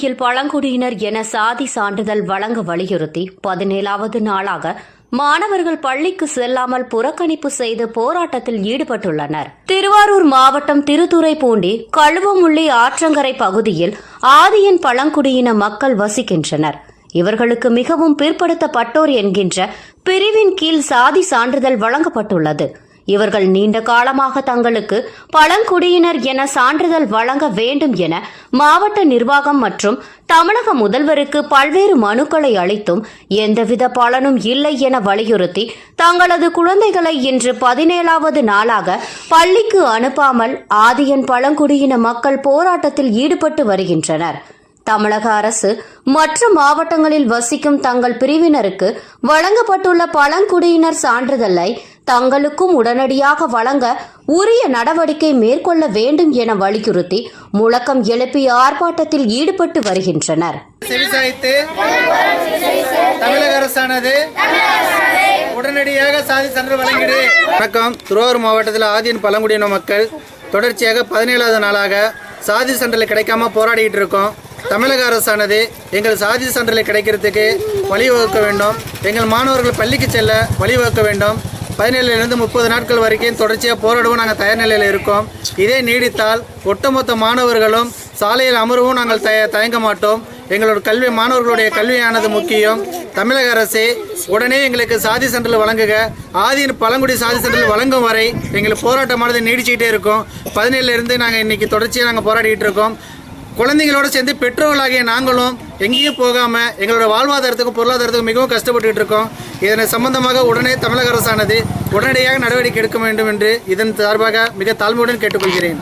பள்ளியில் பழங்குடியினர் என சாதி சான்றிதழ் வழங்க வலியுறுத்தி 17வது நாளாக மாணவர்கள் பள்ளிக்கு செல்லாமல் புறக்கணிப்பு செய்து போராட்டத்தில் ஈடுபட்டுள்ளனர். திருவாரூர் மாவட்டம் திருத்துறைப்பூண்டி கழுவமுள்ளி ஆற்றங்கரை பகுதியில் ஆதியின் பழங்குடியின மக்கள் வசிக்கின்றனர். இவர்களுக்கு மிகவும் பிற்படுத்தப்பட்டோர் என்கின்ற பிரிவின் கீழ் சாதி சான்றிதழ் வழங்கப்பட்டுள்ளது. இவர்கள் நீண்ட காலமாக தங்களுக்கு பழங்குடியினர் என சான்றிதழ் வழங்க வேண்டும் என மாவட்ட நிர்வாகம் மற்றும் தமிழக முதல்வருக்கு பல்வேறு மனுக்களை அளித்தும் எந்தவித பலனும் இல்லை என வலியுறுத்தி தங்களது குழந்தைகளை இன்று 17வது நாளாக பள்ளிக்கு அனுப்பாமல் ஆதியன் பழங்குடியின மக்கள் போராட்டத்தில் ஈடுபட்டு வருகின்றனர். தமிழக அரசு மற்ற மாவட்டங்களில் வசிக்கும் தங்கள் பிரிவினருக்கு வழங்கப்பட்டுள்ள பழங்குடியினர் சான்றிதழை தங்களுக்கும் உடனடியாக வழங்க உரிய நடவடிக்கை மேற்கொள்ள வேண்டும் என வலியுறுத்தி முழக்கம் எழுப்பி ஆர்ப்பாட்டத்தில் ஈடுபட்டு வருகின்றனர். தமிழக அரசானது உடனடியாக சாதி சான்று வழங்கிடு. வணக்கம். திருவாரூர் மாவட்டத்தில் ஆதியின் பழங்குடியின மக்கள் தொடர்ச்சியாக 17வது நாளாக சாதி சான்றிதழ் கிடைக்காம போராடிட்டு இருக்கோம். தமிழக அரசானது எங்கள் சாதி சான்றிதழ் கிடைக்கிறதுக்கு வழிவகுக்க வேண்டும். எங்கள் மாணவர்கள் பள்ளிக்கு செல்ல வழிவகுக்க வேண்டும். 17லிருந்து 30 நாட்கள் வரைக்கும் தொடர்ச்சியாக போராடவும் நாங்கள் தயார் நிலையில் இருக்கோம். இதே நீடித்தால் ஒட்டுமொத்த மாணவர்களும் சாலையில் அமரவும் நாங்கள் தயங்க மாட்டோம். எங்களோட மாணவர்களுடைய கல்வியானது முக்கியம். தமிழக அரசு உடனே எங்களுக்கு சாதி சான்றிதழ் வழங்குக. ஆதியின் பழங்குடி சாதி சான்றிதழ் வழங்கும் வரை எங்களுக்கு போராட்டமானது நீடிச்சுக்கிட்டே இருக்கும். 17லிருந்து நாங்கள் இன்னைக்கு தொடர்ச்சியாக நாங்கள் போராடிட்டு இருக்கோம். குழந்தைங்களோட சேர்ந்து பெற்றோர்களாகிய நாங்களும் எங்கேயும் போகாமல் எங்களோட வாழ்வாதாரத்துக்கும் பொருளாதாரத்துக்கும் மிகவும் கஷ்டப்பட்டு இருக்கோம். இதனை சம்பந்தமாக உடனே தமிழக அரசானது உடனடியாக நடவடிக்கை எடுக்க வேண்டும் என்று இதன் சார்பாக மிக தாழ்மையுடன் கேட்டுக்கொள்கிறேன்.